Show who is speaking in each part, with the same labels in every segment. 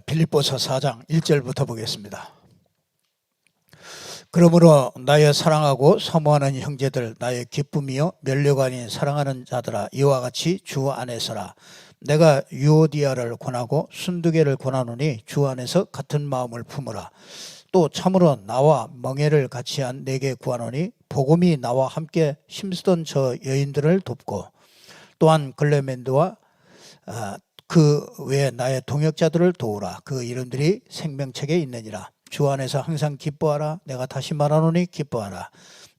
Speaker 1: 빌립보서 4장 1절부터 보겠습니다. 그러므로 나의 사랑하고 사모하는 형제들, 나의 기쁨이요 면류가 아닌 사랑하는 자들아, 이와 같이 주 안에서라. 내가 유오디아를 권하고 순두개를 권하노니 주 안에서 같은 마음을 품으라. 또 참으로 나와 멍에를 같이 한 내게 구하노니 복음이 나와 함께 힘쓰던 저 여인들을 돕고, 또한 글레멘드와 그 외에 나의 동역자들을 도우라. 그 이름들이 생명책에 있느니라. 주 안에서 항상 기뻐하라. 내가 다시 말하노니 기뻐하라.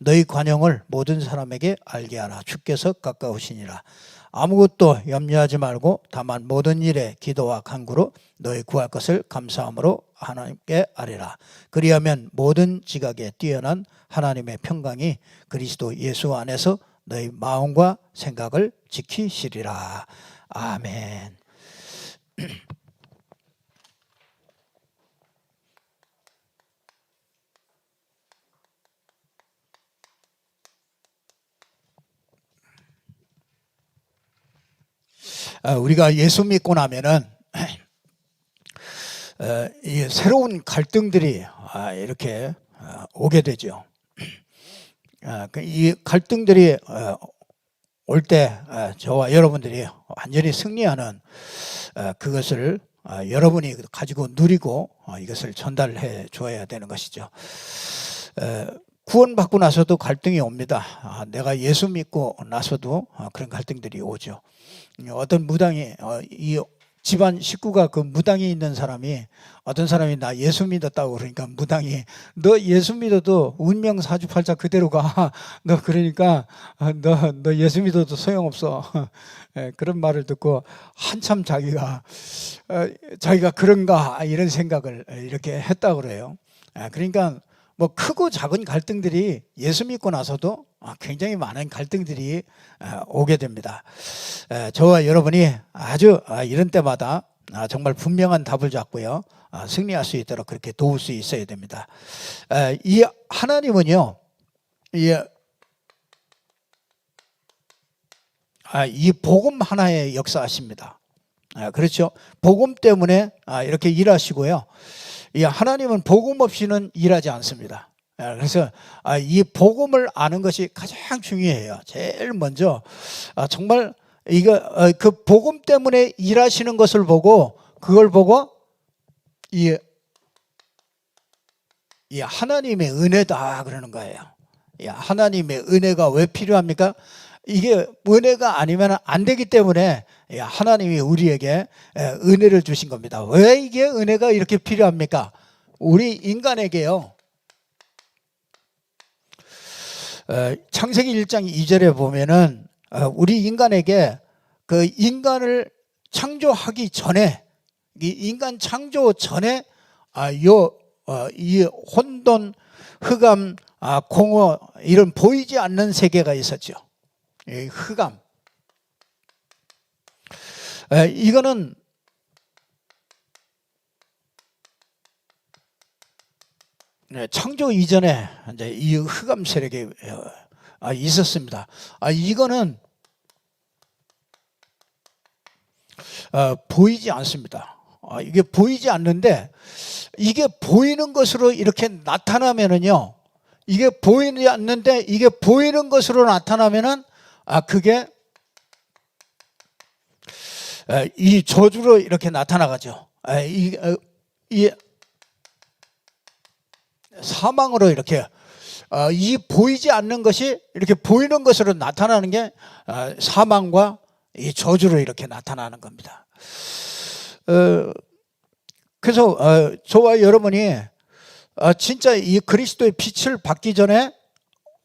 Speaker 1: 너희 관용을 모든 사람에게 알게 하라. 주께서 가까우시니라. 아무것도 염려하지 말고 다만 모든 일에 기도와 간구로 너희 구할 것을 감사함으로 하나님께 아뢰라. 그리하면 모든 지각에 뛰어난 하나님의 평강이 그리스도 예수 안에서 너희 마음과 생각을 지키시리라. 아멘. 우리가 예수 믿고 나면은 새로운 갈등들이 이렇게 오게 되죠. 이 갈등들이 올 때 저와 여러분들이 완전히 승리하는 그것을 여러분이 가지고 누리고 이것을 전달해 줘야 되는 것이죠. 구원받고 나서도 갈등이 옵니다. 내가 예수 믿고 나서도 그런 갈등들이 오죠. 어떤 무당이 이 집안 식구가 그 무당이 있는 사람이, 어떤 사람이 나 예수 믿었다고 그러니까 무당이 너 예수 믿어도 운명 사주팔자 그대로 가. 너 그러니까 너 예수 믿어도 소용없어. 그런 말을 듣고 한참 자기가 그런가 이런 생각을 이렇게 했다고 그래요. 그러니까 뭐 크고 작은 갈등들이 예수 믿고 나서도 굉장히 많은 갈등들이 오게 됩니다. 저와 여러분이 아주 이런 때마다 정말 분명한 답을 잡고요, 승리할 수 있도록 그렇게 도울 수 있어야 됩니다. 이 하나님은요, 이 복음 하나에 역사하십니다. 그렇죠? 복음 때문에 이렇게 일하시고요. 이 하나님은 복음 없이는 일하지 않습니다. 그래서 이 복음을 아는 것이 가장 중요해요. 제일 먼저 정말 이거 그 복음 때문에 일하시는 것을 보고, 그걸 보고 이 하나님의 은혜다 그러는 거예요. 하나님의 은혜가 왜 필요합니까? 이게 은혜가 아니면 안 되기 때문에 하나님이 우리에게 은혜를 주신 겁니다. 왜 이게 은혜가 이렇게 필요합니까? 우리 인간에게요, 창세기 1장 2절에 보면은 우리 인간에게 그 인간을 창조하기 전에, 이 인간 창조 전에 이 혼돈, 흑암, 공허, 이런 보이지 않는 세계가 있었죠. 흑암. 이거는 창조 이전에 이제 이 흑암 세력이 있었습니다. 이거는 보이지 않습니다. 이게 보이지 않는데, 이게 보이는 것으로 이렇게 나타나면은요, 이게 보이지 않는데 이게 보이는 것으로 나타나면은 그게 이 저주로 이렇게 나타나가죠. 이 사망으로 이렇게 이 보이지 않는 것이 이렇게 보이는 것으로 나타나는 게 사망과 이 저주로 이렇게 나타나는 겁니다. 그래서 저와 여러분이 진짜 이 그리스도의 빛을 받기 전에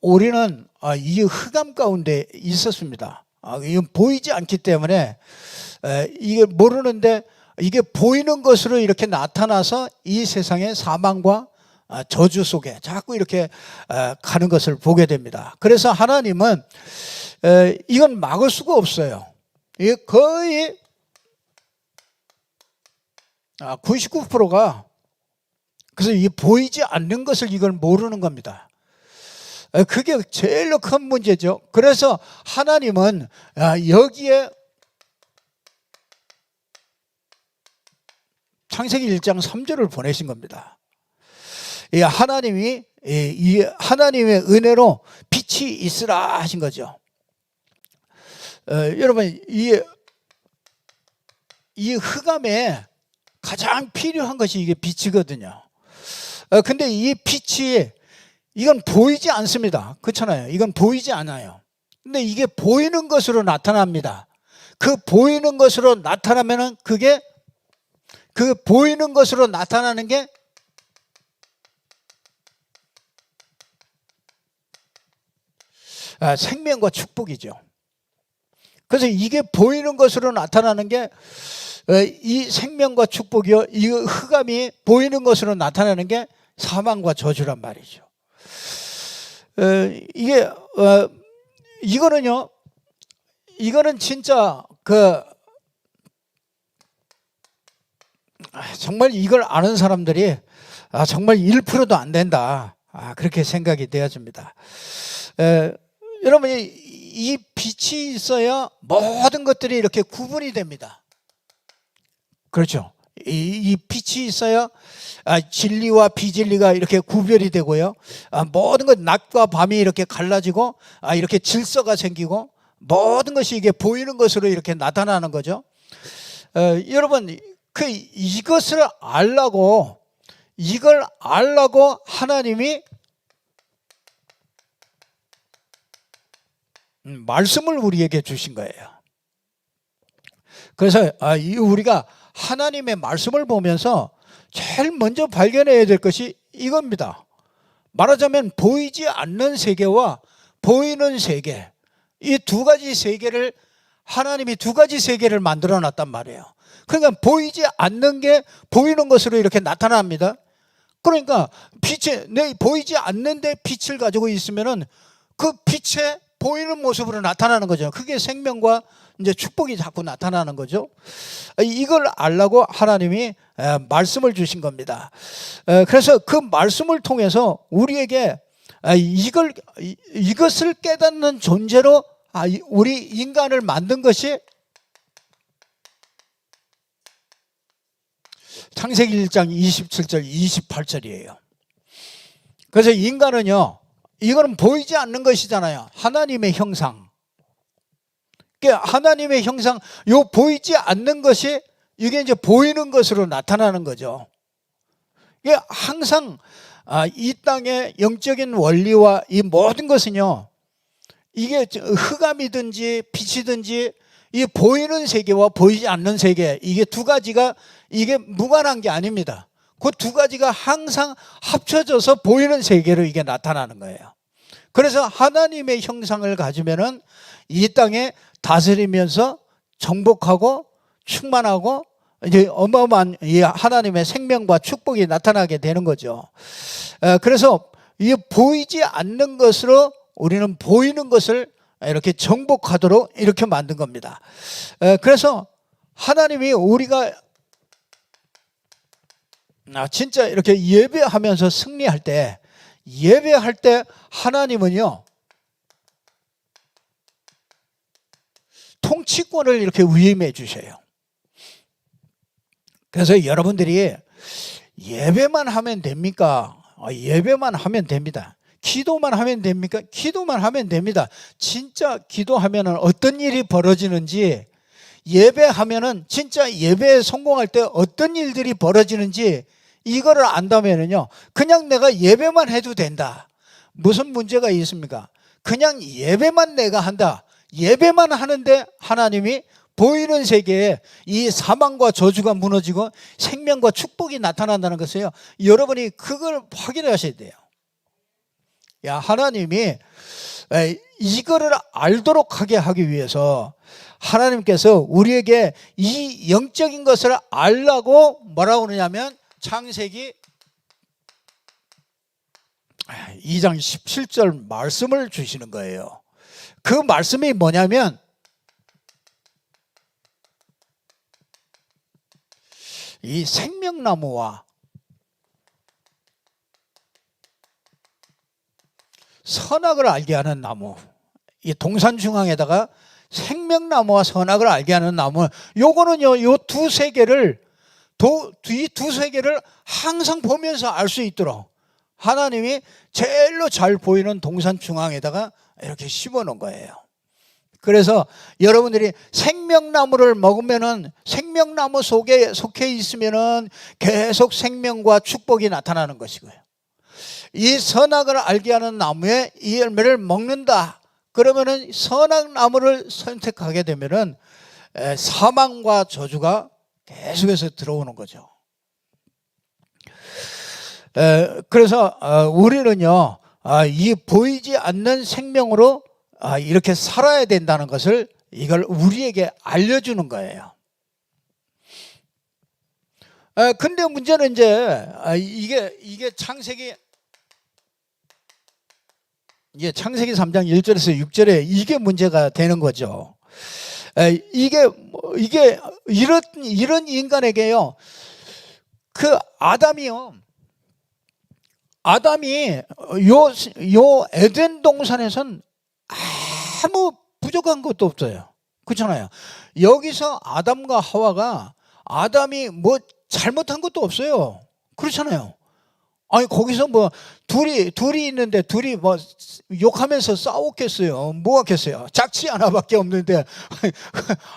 Speaker 1: 우리는 이 흑암 가운데 있었습니다. 이건 보이지 않기 때문에 이게 모르는데, 이게 보이는 것으로 이렇게 나타나서 이 세상의 사망과 저주 속에 자꾸 이렇게 가는 것을 보게 됩니다. 그래서 하나님은 이건 막을 수가 없어요. 이게 거의 99%가 그래서 이 보이지 않는 것을 이걸 모르는 겁니다. 그게 제일 큰 문제죠. 그래서 하나님은 여기에 창세기 1장 3절을 보내신 겁니다. 하나님이 이 하나님의 은혜로 빛이 있으라 하신 거죠. 여러분 이 흑암에 가장 필요한 것이 이게 빛이거든요. 근데 이 빛이 이건 보이지 않습니다. 그렇잖아요. 이건 보이지 않아요. 근데 이게 보이는 것으로 나타납니다. 그 보이는 것으로 나타나면은 그게 그 보이는 것으로 나타나는 게 생명과 축복이죠. 그래서 이게 보이는 것으로 나타나는 게 이 생명과 축복이요. 이 흑암이 보이는 것으로 나타나는 게 사망과 저주란 말이죠. 이거는 진짜 정말 이걸 아는 사람들이 정말 1%도 안 된다. 그렇게 생각이 되어집니다. 여러분 이 빛이 있어야 모든 것들이 이렇게 구분이 됩니다. 그렇죠. 이 빛이 있어야 진리와 비진리가 이렇게 구별이 되고요. 모든 것 낮과 밤이 이렇게 갈라지고 이렇게 질서가 생기고 모든 것이 이게 보이는 것으로 이렇게 나타나는 거죠. 여러분 이것을 알라고 하나님이 말씀을 우리에게 주신 거예요. 그래서 우리가 하나님의 말씀을 보면서 제일 먼저 발견해야 될 것이 이겁니다. 말하자면 보이지 않는 세계와 보이는 세계, 이 두 가지 세계를 하나님이 두 가지 세계를 만들어 놨단 말이에요. 그러니까 보이지 않는 게 보이는 것으로 이렇게 나타납니다. 그러니까 보이지 않는데 빛을 가지고 있으면은 그 빛에 보이는 모습으로 나타나는 거죠. 그게 생명과 이제 축복이 자꾸 나타나는 거죠. 이걸 알라고 하나님이 말씀을 주신 겁니다. 그래서 그 말씀을 통해서 우리에게 이것을 깨닫는 존재로 우리 인간을 만든 것이 창세기 1장 27절 28절이에요. 그래서 인간은요, 이거는 보이지 않는 것이잖아요. 하나님의 형상. 하나님의 형상, 요 보이지 않는 것이 이게 이제 보이는 것으로 나타나는 거죠. 이게 항상 이 땅의 영적인 원리와 이 모든 것은요, 이게 흑암이든지 빛이든지 이 보이는 세계와 보이지 않는 세계, 이게 두 가지가 이게 무관한 게 아닙니다. 그 두 가지가 항상 합쳐져서 보이는 세계로 이게 나타나는 거예요. 그래서 하나님의 형상을 가지면은 이 땅에 다스리면서 정복하고 충만하고 이제 어마어마한 이 하나님의 생명과 축복이 나타나게 되는 거죠. 그래서 이 보이지 않는 것으로 우리는 보이는 것을 이렇게 정복하도록 이렇게 만든 겁니다. 그래서 하나님이 우리가 진짜 이렇게 예배하면서 승리할 때 하나님은요, 통치권을 이렇게 위임해 주셔요. 그래서 여러분들이 예배만 하면 됩니까? 예배만 하면 됩니다. 기도만 하면 됩니까? 기도만 하면 됩니다. 진짜 기도하면은 어떤 일이 벌어지는지, 예배하면은 진짜 예배에 성공할 때 어떤 일들이 벌어지는지 이거를 안다면은요, 그냥 내가 예배만 해도 된다. 무슨 문제가 있습니까? 그냥 예배만 내가 한다. 예배만 하는데 하나님이 보이는 세계에 이 사망과 저주가 무너지고 생명과 축복이 나타난다는 것이에요. 여러분이 그걸 확인하셔야 돼요. 하나님이 이거를 알도록 하게 하기 위해서 하나님께서 우리에게 이 영적인 것을 알라고 뭐라고 그러냐면 창세기 2장 17절 말씀을 주시는 거예요. 그 말씀이 뭐냐면 이 생명나무와 선악을 알게 하는 나무, 이 동산 중앙에다가 생명나무와 선악을 알게 하는 나무, 요거는요, 요 두 세계를 이 두 세계를 항상 보면서 알 수 있도록 하나님이 제일로 잘 보이는 동산 중앙에다가 이렇게 심어 놓은 거예요. 그래서 여러분들이 생명나무를 먹으면은, 생명나무 속에 속해 있으면은 계속 생명과 축복이 나타나는 것이고요. 이 선악을 알게 하는 나무에 이 열매를 먹는다. 그러면은 선악 나무를 선택하게 되면은 사망과 저주가 계속해서 들어오는 거죠. 그래서 우리는요, 이 보이지 않는 생명으로 이렇게 살아야 된다는 것을, 이걸 우리에게 알려주는 거예요. 근데 문제는 이제 이게 창세기 3장 1절에서 6절에 이게 문제가 되는 거죠. 이게 이런 인간에게요, 그 아담이 요 에덴 동산에선 아무 부족한 것도 없어요. 그렇잖아요. 여기서 아담과 하와가, 아담이 뭐 잘못한 것도 없어요. 그렇잖아요. 아니 거기서 뭐 둘이 있는데 둘이 뭐 욕하면서 싸웠겠어요? 뭐 하겠어요? 작지 않아밖에 없는데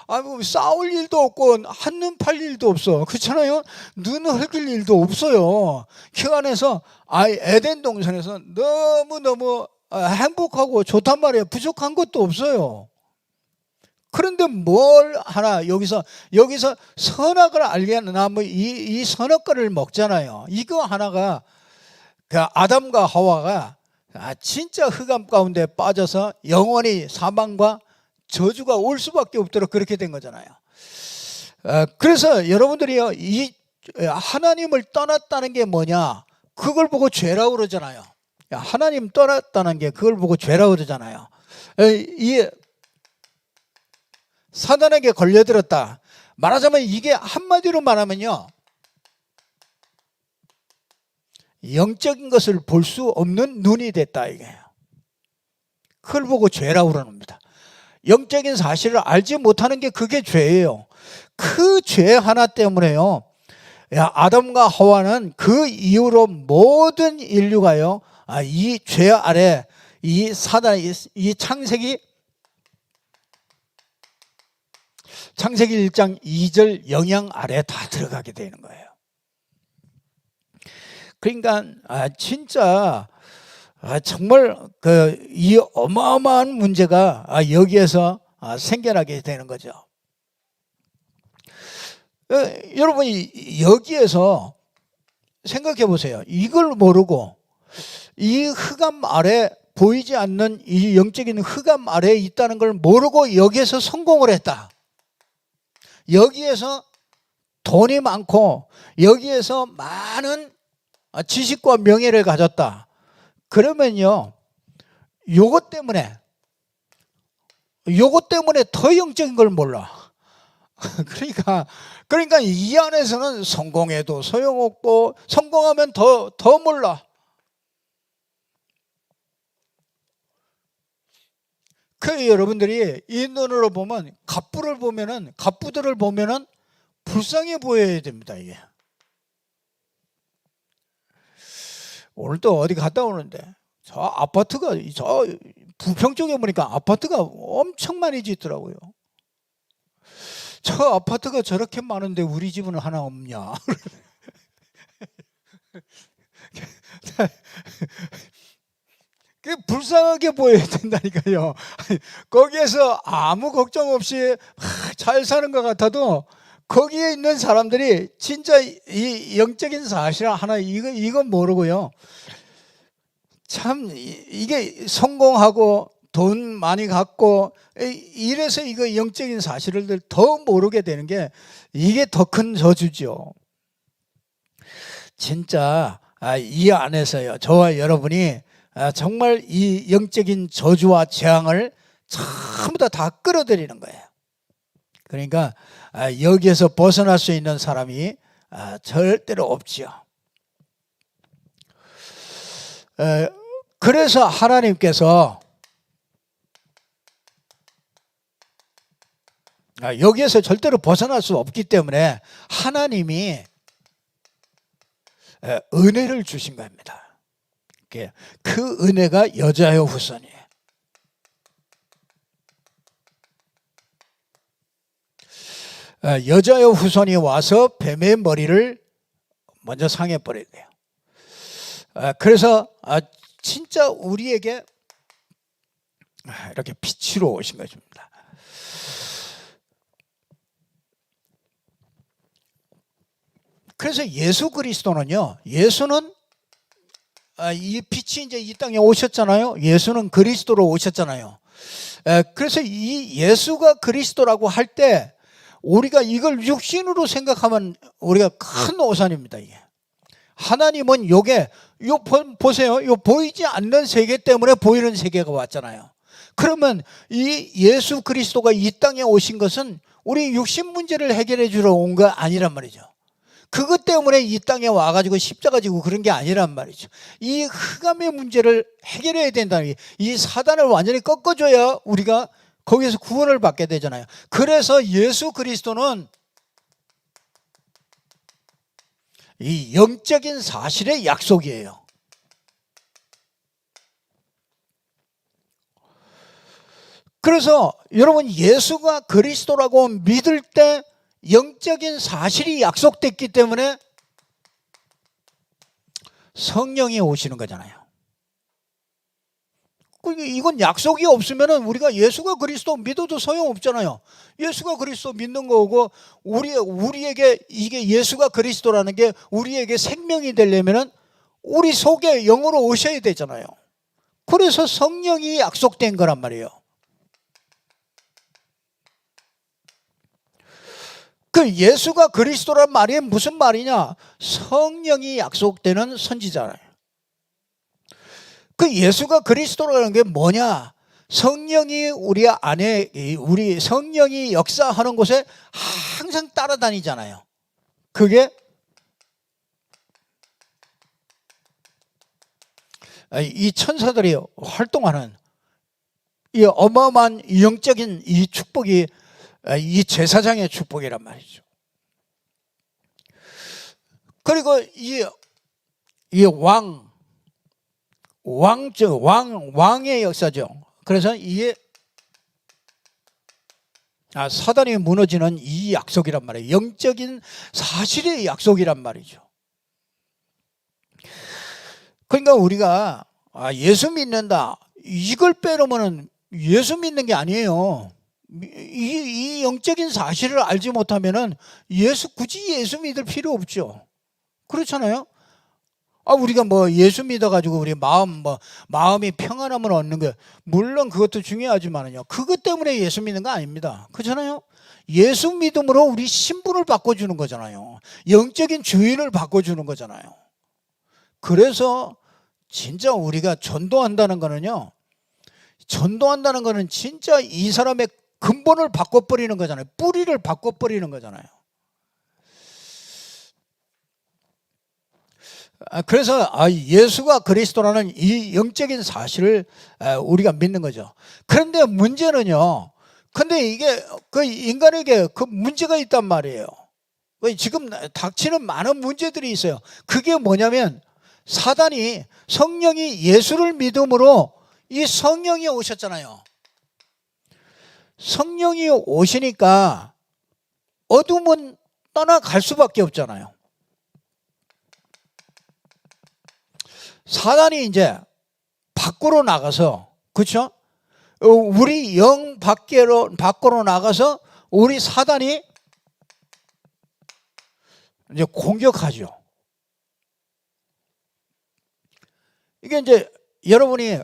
Speaker 1: 아니 뭐 싸울 일도 없고 한눈 팔 일도 없어. 그렇잖아요. 눈을 흘길 일도 없어요. 그 안에서 에덴 동산에서 너무 행복하고 좋단 말이에요. 부족한 것도 없어요. 그런데 뭘 하나, 여기서 선악을 알게 하는 나무, 이 선악과를 먹잖아요. 이거 하나가 그 아담과 하와가 진짜 흑암 가운데 빠져서 영원히 사망과 저주가 올 수밖에 없도록 그렇게 된 거잖아요. 그래서 여러분들이요, 이 하나님을 떠났다는 게 뭐냐, 그걸 보고 죄라고 그러잖아요. 하나님 떠났다는 게 그걸 보고 죄라고 그러잖아요. 이 사단에게 걸려들었다. 말하자면 이게 한마디로 말하면요, 영적인 것을 볼 수 없는 눈이 됐다 이게요. 그걸 보고 죄라고 그럽니다. 영적인 사실을 알지 못하는 게 그게 죄예요. 그 죄 하나 때문에요, 아담과 하와는 그 이후로 모든 인류가요, 이 죄 아래, 이 사단, 이 창세기 1장 2절 영향 아래 다 들어가게 되는 거예요. 그러니까 진짜 정말 이 어마어마한 문제가 여기에서 생겨나게 되는 거죠. 여러분이 여기에서 생각해 보세요. 이걸 모르고 이 흑암 아래, 보이지 않는 이 영적인 흑암 아래에 있다는 걸 모르고 여기에서 성공을 했다. 여기에서 돈이 많고 여기에서 많은 지식과 명예를 가졌다. 그러면요, 요것 때문에 더 영적인 걸 몰라. 그러니까 이 안에서는 성공해도 소용없고 성공하면 더 몰라. 그 여러분들이 이 눈으로 보면, 갑부들을 보면은 불쌍해 보여야 됩니다. 이게 오늘도 어디 갔다 오는데 저 아파트가, 저 부평 쪽에 보니까 아파트가 엄청 많이 짓더라고요. 저 아파트가 저렇게 많은데 우리 집은 하나 없냐. 그게 불쌍하게 보여야 된다니까요. 거기에서 아무 걱정 없이 잘 사는 것 같아도 거기에 있는 사람들이 진짜 이 영적인 사실 하나 이건 모르고요, 참 이게 성공하고 돈 많이 갖고 이래서 이거 영적인 사실을 더 모르게 되는 게, 이게 더 큰 저주죠. 진짜 이 안에서요, 저와 여러분이 정말 이 영적인 저주와 재앙을 전부 다 끌어들이는 거예요. 그러니까 여기에서 벗어날 수 있는 사람이 절대로 없지요. 그래서 하나님께서 여기에서 절대로 벗어날 수 없기 때문에 하나님이 은혜를 주신 겁니다. 그 은혜가 여자여 후손이에요. 여자여 후손이 와서 뱀의 머리를 먼저 상해버려야 돼요. 그래서 진짜 우리에게 이렇게 빛으로 오신 것입니다. 그래서 예수 그리스도는요, 예수는 이 빛이 이제 이 땅에 오셨잖아요. 예수는 그리스도로 오셨잖아요. 그래서 이 예수가 그리스도라고 할 때 우리가 이걸 육신으로 생각하면 우리가 큰 오산입니다. 이게. 하나님은 요게 보세요. 요 보이지 않는 세계 때문에 보이는 세계가 왔잖아요. 그러면 이 예수 그리스도가 이 땅에 오신 것은 우리 육신 문제를 해결해 주러 온 거 아니란 말이죠. 그것 때문에 이 땅에 와가지고 십자가 지고 그런 게 아니란 말이죠. 이 흑암의 문제를 해결해야 된다는 게, 이 사단을 완전히 꺾어줘야 우리가 거기에서 구원을 받게 되잖아요. 그래서 예수 그리스도는 이 영적인 사실의 약속이에요. 그래서 여러분, 예수가 그리스도라고 믿을 때 영적인 사실이 약속됐기 때문에 성령이 오시는 거잖아요. 이건 약속이 없으면 우리가 예수가 그리스도 믿어도 소용없잖아요. 예수가 그리스도 믿는 거고, 우리에게 이게 예수가 그리스도라는 게 우리에게 생명이 되려면 우리 속에 영으로 오셔야 되잖아요. 그래서 성령이 약속된 거란 말이에요. 그 예수가 그리스도란 말이 무슨 말이냐? 성령이 약속되는 선지자예요. 그 예수가 그리스도라는 게 뭐냐? 성령이 우리 안에, 우리 성령이 역사하는 곳에 항상 따라다니잖아요. 그게 이 천사들이 활동하는 이 어마어마한 영적인 이 축복이 이 제사장의 축복이란 말이죠. 그리고 이 왕의 역사죠. 그래서 이게 사단이 무너지는 이 약속이란 말이에요. 영적인 사실의 약속이란 말이죠. 그러니까 우리가 예수 믿는다, 이걸 빼놓으면 예수 믿는 게 아니에요. 이 영적인 사실을 알지 못하면은 굳이 예수 믿을 필요 없죠. 그렇잖아요. 우리가 예수 믿어가지고 우리 마음이 평안함을 얻는 게, 물론 그것도 중요하지만요, 그것 때문에 예수 믿는 거 아닙니다. 그렇잖아요. 예수 믿음으로 우리 신분을 바꿔주는 거잖아요. 영적인 주인을 바꿔주는 거잖아요. 그래서 진짜 우리가 전도한다는 거는 진짜 이 사람의 근본을 바꿔버리는 거잖아요. 뿌리를 바꿔버리는 거잖아요. 그래서 예수가 그리스도라는 이 영적인 사실을 우리가 믿는 거죠. 그런데 문제는요, 근데 이게 그 인간에게 그 문제가 있단 말이에요. 지금 닥치는 많은 문제들이 있어요. 그게 뭐냐면, 사단이, 성령이 예수를 믿음으로 이 성령이 오셨잖아요. 성령이 오시니까 어둠은 떠나갈 수밖에 없잖아요. 사단이 이제 밖으로 나가서, 그렇죠? 우리 영 밖으로 나가서 우리 사단이 이제 공격하죠. 이게 이제 여러분이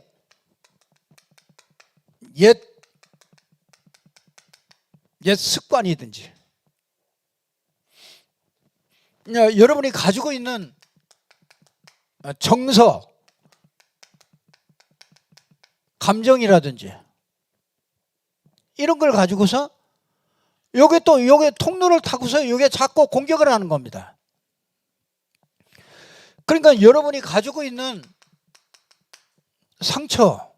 Speaker 1: 옛 습관이든지, 여러분이 가지고 있는 정서, 감정이라든지 이런 걸 가지고서 요게 통로를 타고서 요게 자꾸 공격을 하는 겁니다. 그러니까 여러분이 가지고 있는 상처,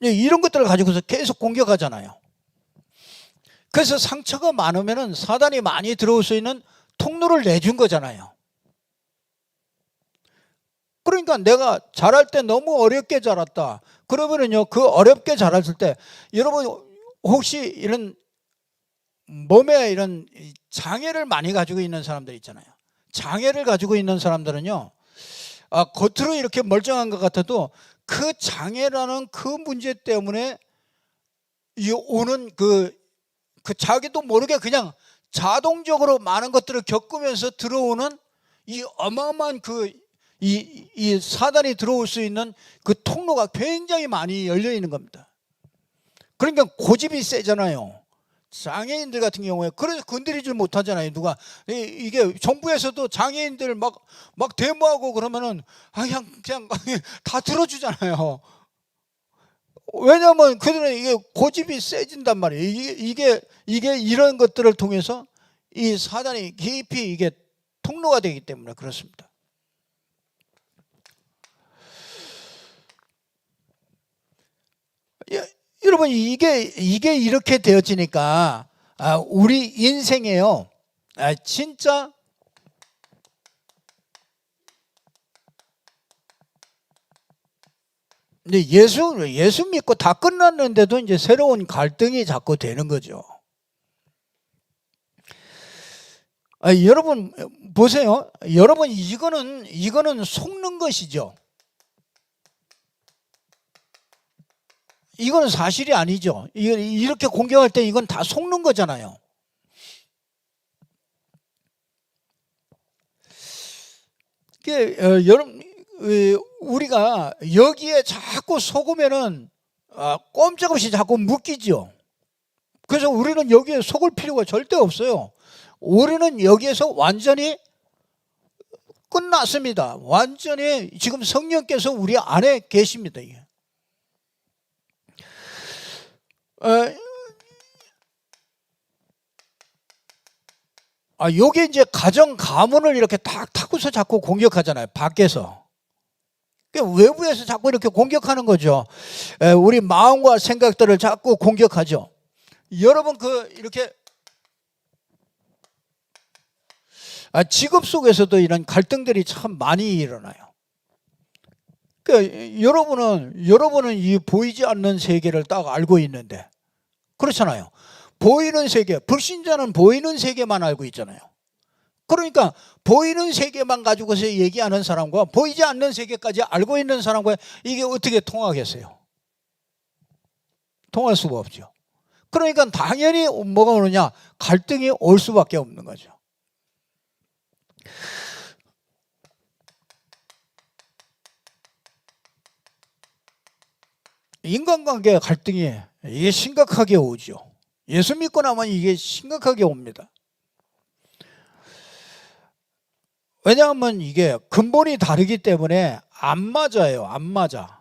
Speaker 1: 이런 것들을 가지고서 계속 공격하잖아요. 그래서 상처가 많으면은 사단이 많이 들어올 수 있는 통로를 내준 거잖아요. 그러니까 내가 자랄 때 너무 어렵게 자랐다. 그러면은요, 그 어렵게 자랐을 때, 여러분, 혹시 이런 몸에 이런 장애를 많이 가지고 있는 사람들 있잖아요. 장애를 가지고 있는 사람들은요, 겉으로 이렇게 멀쩡한 것 같아도 그 장애라는 그 문제 때문에 오는 자기도 모르게 그냥 자동적으로 많은 것들을 겪으면서 들어오는 이 어마어마한 이 사단이 들어올 수 있는 그 통로가 굉장히 많이 열려 있는 겁니다. 그러니까 고집이 세잖아요. 장애인들 같은 경우에 그래서 건드리질 못하잖아요. 누가 이게 정부에서도 장애인들 막 데모하고 그러면은 그냥 다 들어주잖아요. 왜냐하면 그들은 이게 고집이 세진단 말이에요. 이게 이런 것들을 통해서 이 사단이 깊이 이게 통로가 되기 때문에 그렇습니다. 여러분, 이게 이렇게 되어지니까 우리 인생에요, 진짜 근데 예수 믿고 다 끝났는데도 이제 새로운 갈등이 자꾸 되는 거죠. 여러분 보세요. 여러분, 이거는 속는 것이죠. 이거는 사실이 아니죠. 이렇게 공격할 때 이건 다 속는 거잖아요. 여러분, 우리가 여기에 자꾸 속으면은 꼼짝없이 자꾸 묶이죠. 그래서 우리는 여기에 속을 필요가 절대 없어요. 우리는 여기에서 완전히 끝났습니다. 완전히 지금 성령께서 우리 안에 계십니다. 요게 이제 가정 가문을 이렇게 탁 타고서 자꾸 공격하잖아요. 밖에서. 외부에서 자꾸 이렇게 공격하는 거죠. 우리 마음과 생각들을 자꾸 공격하죠. 여러분, 이렇게 직업 속에서도 이런 갈등들이 참 많이 일어나요. 여러분은 이 보이지 않는 세계를 딱 알고 있는데, 그렇잖아요. 보이는 세계, 불신자는 보이는 세계만 알고 있잖아요. 그러니까 보이는 세계만 가지고서 얘기하는 사람과 보이지 않는 세계까지 알고 있는 사람과 이게 어떻게 통하겠어요? 통할 수가 없죠. 그러니까 당연히 뭐가 오느냐? 갈등이 올 수밖에 없는 거죠. 인간관계 갈등이 이게 심각하게 오죠. 예수 믿고 나면 이게 심각하게 옵니다. 왜냐하면 이게 근본이 다르기 때문에 안 맞아요. 안 맞아.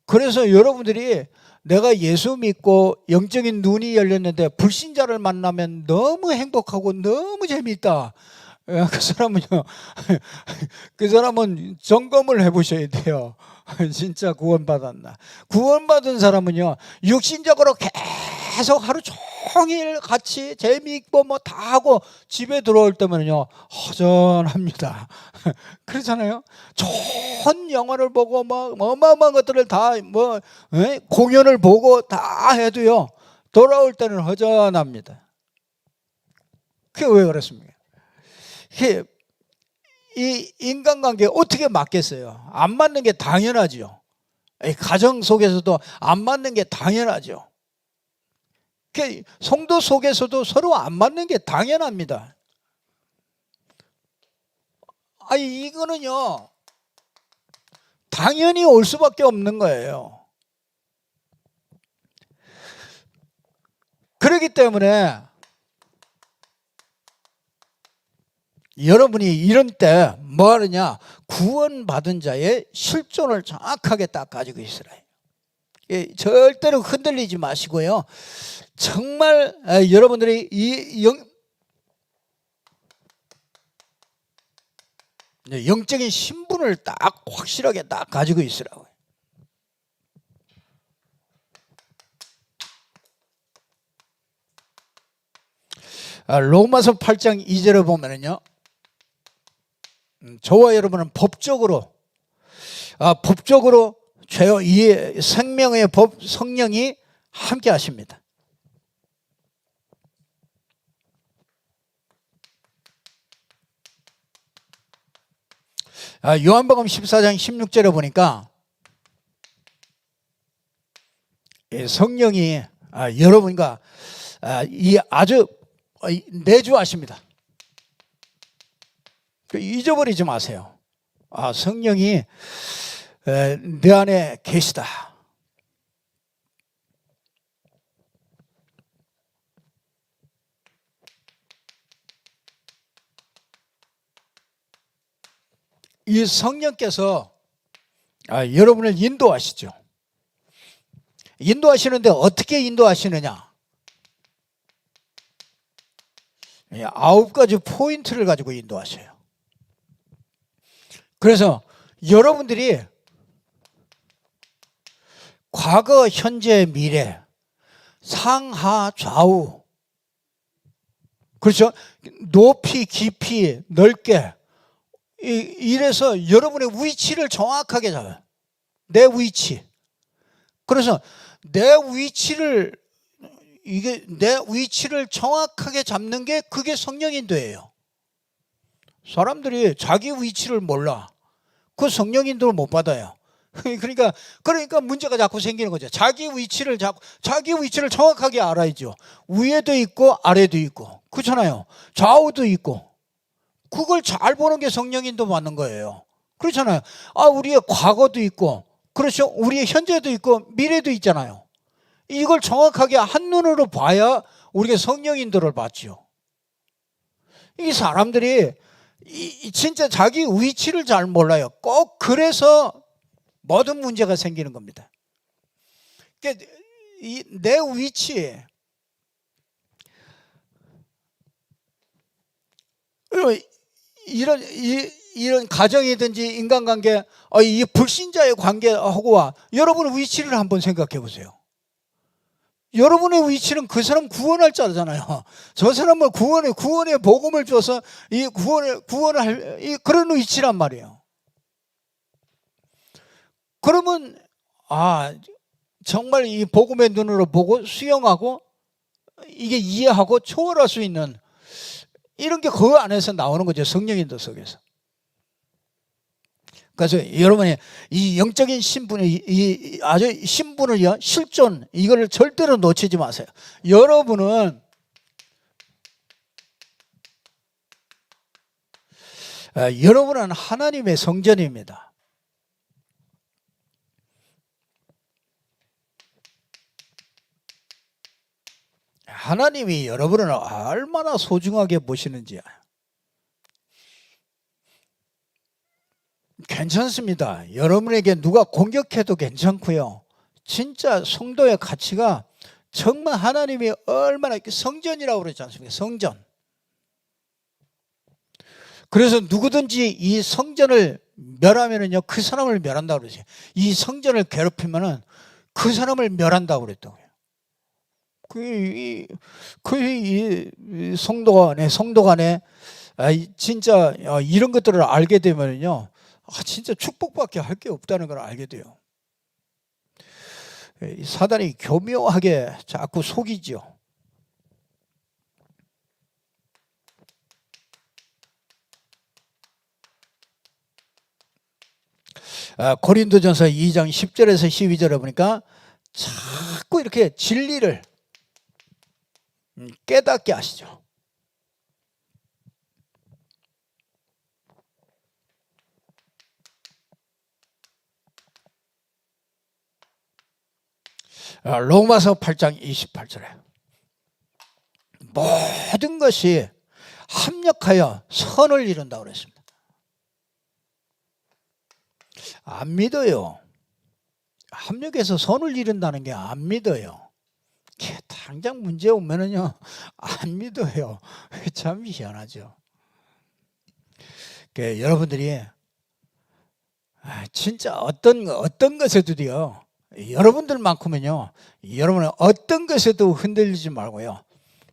Speaker 1: 그래서 여러분들이 내가 예수 믿고 영적인 눈이 열렸는데 불신자를 만나면 너무 행복하고 너무 재미있다. 그 사람은요, 그 사람은 점검을 해보셔야 돼요. 진짜 구원받았나. 구원받은 사람은요, 육신적으로 계속 하루 종일 같이 재미있고 뭐 다 하고 집에 들어올 때면요, 허전합니다. 그렇잖아요. 좋은 영화를 보고 막 어마어마한 것들을 다 공연을 보고 다 해도요, 돌아올 때는 허전합니다. 그게 왜 그렇습니까? 이 인간관계 어떻게 맞겠어요? 안 맞는 게 당연하죠. 가정 속에서도 안 맞는 게 당연하죠. 성도 속에서도 서로 안 맞는 게 당연합니다. 이거는요, 당연히 올 수밖에 없는 거예요. 그렇기 때문에 여러분이 이런 때 뭐 하느냐? 구원받은 자의 실존을 정확하게 딱 가지고 있으라. 절대로 흔들리지 마시고요. 정말 여러분들이 영적인 신분을 딱 확실하게 딱 가지고 있으라고요. 로마서 8장 2절을 보면은요, 저와 여러분은 법적으로 죄와 이 생명의 법 성령이 함께 하십니다. 요한복음 14장 16절에 보니까 성령이 여러분과 이 아주 내주하십니다. 잊어버리지 마세요. 성령이 내 안에 계시다. 이 성령께서 여러분을 인도하시죠. 인도하시는데 어떻게 인도하시느냐? 9가지 포인트를 가지고 인도하셔요. 그래서 여러분들이 과거, 현재, 미래, 상하, 좌우, 그렇죠? 높이, 깊이, 넓게 이래서 여러분의 위치를 정확하게 잡아요. 내 위치. 그래서 내 위치를 정확하게 잡는 게 그게 성령인도예요. 사람들이 자기 위치를 몰라. 그 성령인도를 못 받아요. 그러니까 문제가 자꾸 생기는 거죠. 자기 위치를 정확하게 알아야죠. 위에도 있고 아래도 있고, 그렇잖아요. 좌우도 있고. 그걸 잘 보는 게 성령인도 맞는 거예요. 그렇잖아요. 우리의 과거도 있고, 그렇죠. 우리의 현재도 있고 미래도 있잖아요. 이걸 정확하게 한눈으로 봐야 우리가 성령인도를 받죠. 이 사람들이 진짜 자기 위치를 잘 몰라요. 꼭 그래서 모든 문제가 생기는 겁니다. 그러니까 내 위치, 이런 가정이든지 인간관계, 이 불신자의 관계하고와 여러분의 위치를 한번 생각해 보세요. 여러분의 위치는 그 사람 구원할 자잖아요. 저 사람을 구원의 복음을 줘서 이 구원할 그런 위치란 말이에요. 그러면 정말 이 복음의 눈으로 보고 수용하고 이게 이해하고 초월할 수 있는 이런 게 그 안에서 나오는 거죠. 성령인도 속에서. 그래서 여러분이 이 영적인 신분이 아주 신분을요, 실존, 이걸 절대로 놓치지 마세요. 여러분은 하나님의 성전입니다. 하나님이 여러분을 얼마나 소중하게 보시는지 괜찮습니다. 여러분에게 누가 공격해도 괜찮고요. 진짜 성도의 가치가 정말 하나님이 얼마나 성전이라고 그러지 않습니까? 성전. 그래서 누구든지 이 성전을 멸하면은요, 그 사람을 멸한다고 그러죠. 이 성전을 괴롭히면은 그 사람을 멸한다고 그랬다고요. 성도 간에 진짜 이런 것들을 알게 되면요, 진짜 축복밖에 할 게 없다는 걸 알게 돼요. 사단이 교묘하게 자꾸 속이죠. 고린도전서 2장 10절에서 12절에 보니까 자꾸 이렇게 진리를 깨닫게 하시죠. 로마서 8장 28절에 모든 것이 합력하여 선을 이룬다고 그랬습니다. 안 믿어요. 합력해서 선을 이룬다는 게 안 믿어요. 당장 문제 오면은요, 안 믿어요. 참 희한하죠. 여러분들이 진짜 어떤 것에도요, 여러분들만큼은요, 여러분은 어떤 것에도 흔들리지 말고요,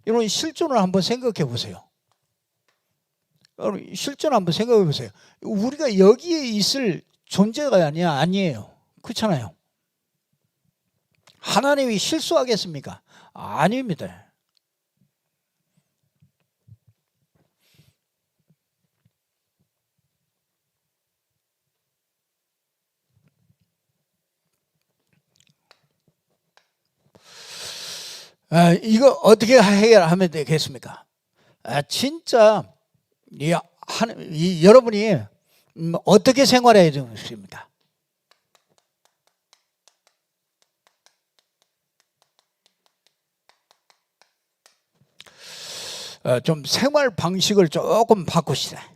Speaker 1: 여러분 실존을 한번 생각해 보세요. 여러분 실제로 한번 생각해 보세요. 우리가 여기에 있을 존재가 아니에요. 그렇잖아요. 하나님이 실수하겠습니까? 아닙니다. 이거 어떻게 해결하면 되겠습니까? 진짜 여러분이 어떻게 생활해야 되겠습니까? 좀 생활 방식을 조금 바꾸시다.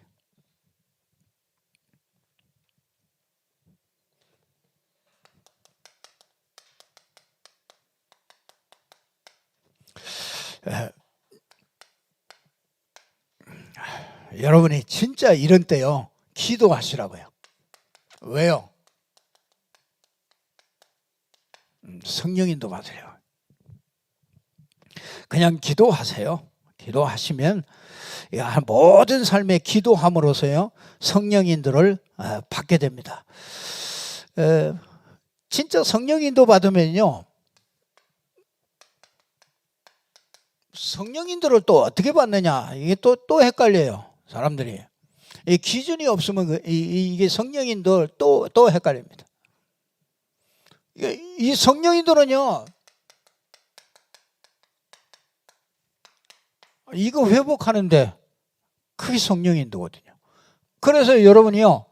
Speaker 1: 여러분이 진짜 이런 때요, 기도하시라고요. 왜요? 성령인도 받으래요. 그냥 기도하세요. 기도하시면 모든 삶의 기도함으로써요, 성령인들을 받게 됩니다. 진짜 성령인도 받으면요, 성령인들을 또 어떻게 받느냐, 이게 또 헷갈려요, 사람들이. 이 기준이 없으면 이게 성령인들 또 헷갈립니다. 이 성령인들은요, 이거 회복하는데 그게 성령인도거든요. 그래서 여러분이요,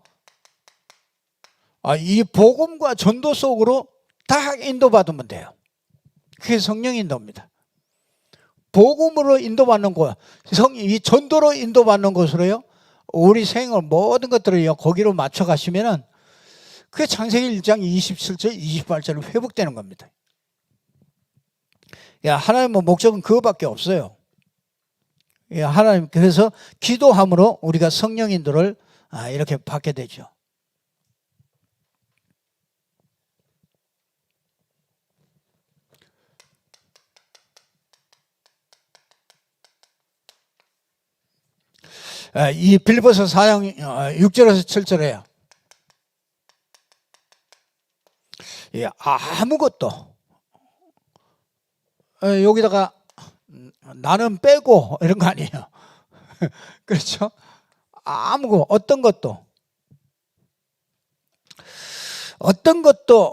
Speaker 1: 이 복음과 전도 속으로 다 인도받으면 돼요. 그게 성령인도입니다. 복음으로 인도받는 것, 이 전도로 인도받는 것으로요, 우리 생을 모든 것들을 거기로 맞춰 가시면은 그게 창세기 1장 27절 28절로 회복되는 겁니다. 하나님의 목적은 그거밖에 없어요. 하나님, 그래서 기도함으로 우리가 성령인들을 이렇게 받게 되죠. 이 빌립보서 4장 6절에서 7절에요. 아무것도 여기다가 나는 빼고 이런 거 아니에요. 그렇죠? 어떤 것도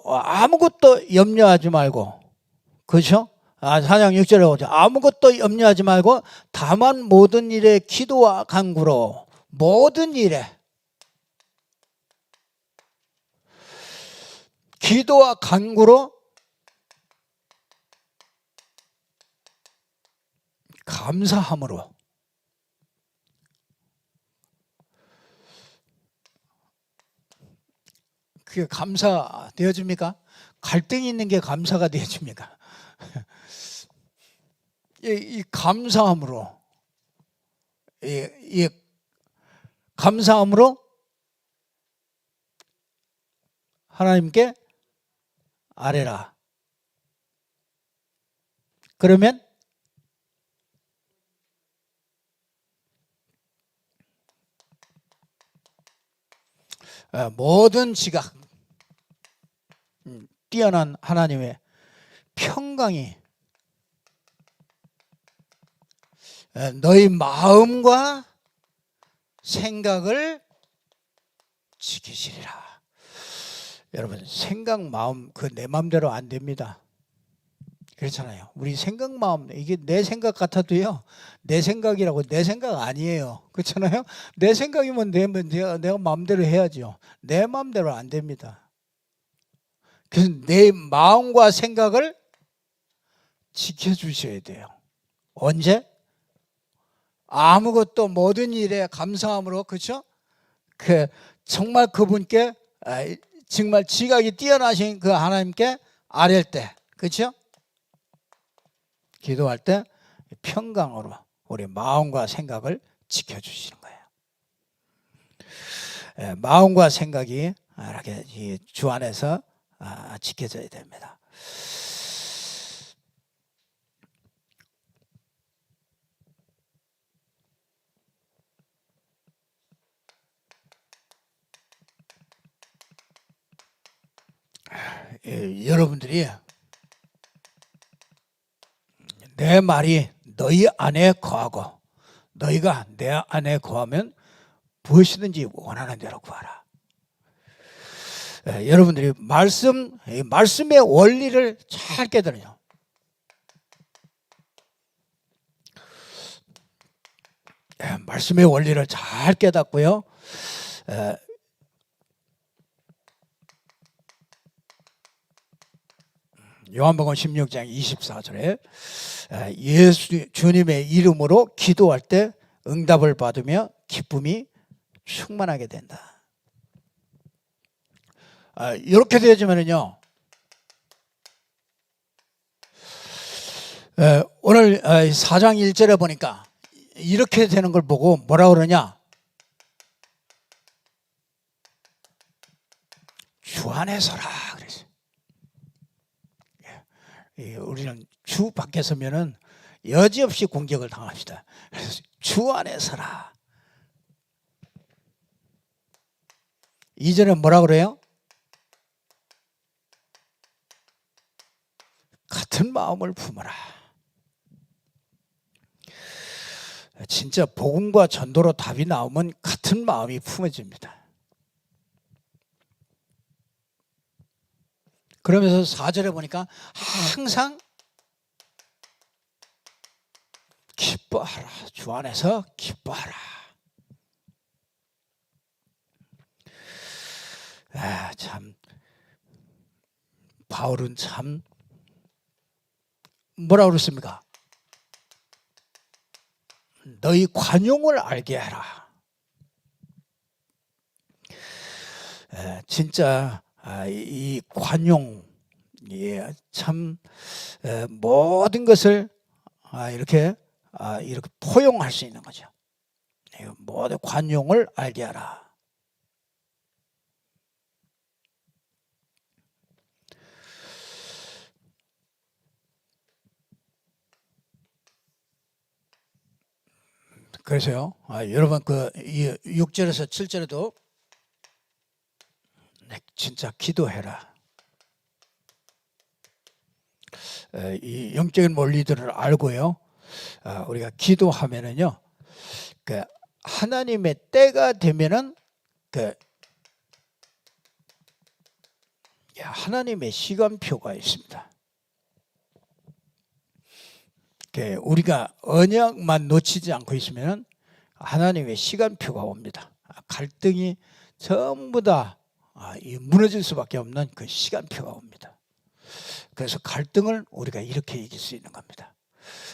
Speaker 1: 아무것도 염려하지 말고, 그렇죠? 4장 6절에 오죠. 아무것도 염려하지 말고 다만 모든 일에 기도와 간구로, 모든 일에 기도와 간구로 감사함으로. 그게 감사 되어집니까? 갈등이 있는 게 감사가 되어집니까? 이 감사함으로, 이 감사함으로 하나님께 아뢰라. 그러면 모든 지각, 뛰어난 하나님의 평강이 너희 마음과 생각을 지키시리라. 여러분, 생각, 마음, 내 마음대로 안 됩니다. 그렇잖아요. 우리 생각, 마음, 이게 내 생각 같아도요, 내 생각이라고 내 생각 아니에요. 그렇잖아요. 내 생각이면 내가 마음대로 해야죠. 내 마음대로 안 됩니다. 그래서 내 마음과 생각을 지켜주셔야 돼요. 언제? 아무것도 모든 일에 감사함으로, 그렇죠? 정말 그분께, 정말 지각이 뛰어나신 그 하나님께 아뢰 때, 그렇죠? 기도할 때 평강으로 우리 마음과 생각을 지켜주시는 거예요. 마음과 생각이 이렇게 주 안에서 지켜져야 됩니다. 여러분들이 내 말이 너희 안에 거하고 너희가 내 안에 거하면 무엇이든지 원하는 대로 구하라. 여러분들이 말씀의 원리를 잘 깨달아요. 말씀의 원리를 잘 깨닫고요. 요한복음 16장 24절에 주님의 이름으로 기도할 때 응답을 받으며 기쁨이 충만하게 된다. 이렇게 되어지면요, 오늘 4장 1절에 보니까 이렇게 되는 걸 보고 뭐라 그러냐? 주 안에서라 그랬어요. 우리는 주 밖에 서면은 여지없이 공격을 당합니다. 그래서 주 안에서라. 2절에 뭐라 그래요? 같은 마음을 품어라. 진짜 복음과 전도로 답이 나오면 같은 마음이 품어집니다. 그러면서 4절에 보니까 항상 기뻐하라. 주 안에서 기뻐하라. 참 바울은 참 뭐라 그랬습니까? 너희 관용을 알게 하라. 진짜 이 관용, 참 모든 것을 이렇게 포용할 수 있는 거죠. 모든 관용을 알게 하라. 그래서요, 여러분 그 6절에서 7절에도 진짜 기도해라. 이 영적인 원리들을 알고요, 우리가 기도하면은요, 그 하나님의 때가 되면은 그 하나님의 시간표가 있습니다. 우리가 언약만 놓치지 않고 있으면 하나님의 시간표가 옵니다. 갈등이 전부 다 무너질 수밖에 없는 그 시간표가 옵니다. 그래서 갈등을 우리가 이렇게 이길 수 있는 겁니다.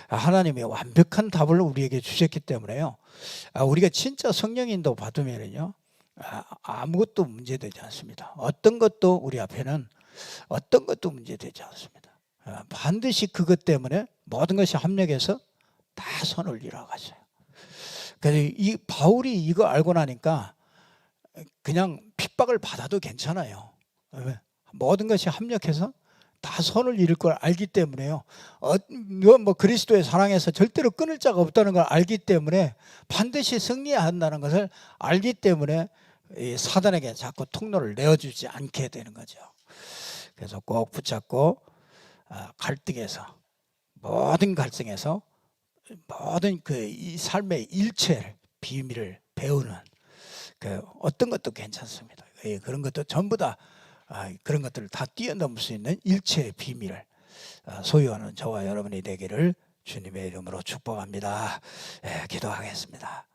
Speaker 1: 하나님의 완벽한 답을 우리에게 주셨기 때문에요, 우리가 진짜 성령 인도 받으면요, 아무것도 문제되지 않습니다. 어떤 것도 우리 앞에는 어떤 것도 문제되지 않습니다. 반드시 그것 때문에 모든 것이 합력해서 다 선을 이뤄가져요. 그래서 이 바울이 이거 알고 나니까 그냥 핍박을 받아도 괜찮아요. 모든 것이 합력해서 다 선을 이룰 걸 알기 때문에요. 뭐 그리스도의 사랑에서 절대로 끊을 자가 없다는 걸 알기 때문에 반드시 승리한다는 것을 알기 때문에 사단에게 자꾸 통로를 내어주지 않게 되는 거죠. 그래서 꼭 붙잡고 갈등에서, 모든 갈등에서 모든 이 삶의 일체를, 비밀을 배우는 어떤 것도 괜찮습니다. 그런 것도 전부 다 그런 것들을 다 뛰어넘을 수 있는 일체의 비밀을 소유하는 저와 여러분이 되기를 주님의 이름으로 축복합니다. 기도하겠습니다.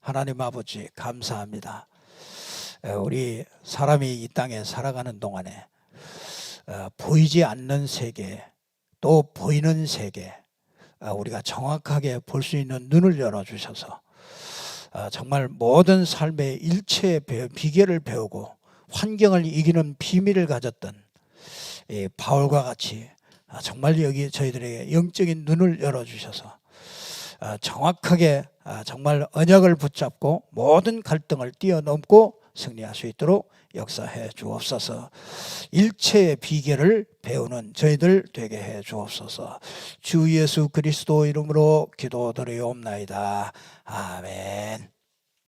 Speaker 1: 하나님 아버지 감사합니다. 우리 사람이 이 땅에 살아가는 동안에 보이지 않는 세계, 또 보이는 세계, 우리가 정확하게 볼 수 있는 눈을 열어주셔서 정말 모든 삶의 일체의 비결을 배우고 환경을 이기는 비밀을 가졌던 바울과 같이 정말 여기 저희들에게 영적인 눈을 열어주셔서 정확하게 정말 언약을 붙잡고 모든 갈등을 뛰어넘고 승리할 수 있도록 역사해 주옵소서. 일체의 비결을 배우는 저희들 되게 해 주옵소서. 주 예수 그리스도 이름으로 기도드리옵나이다. 아멘.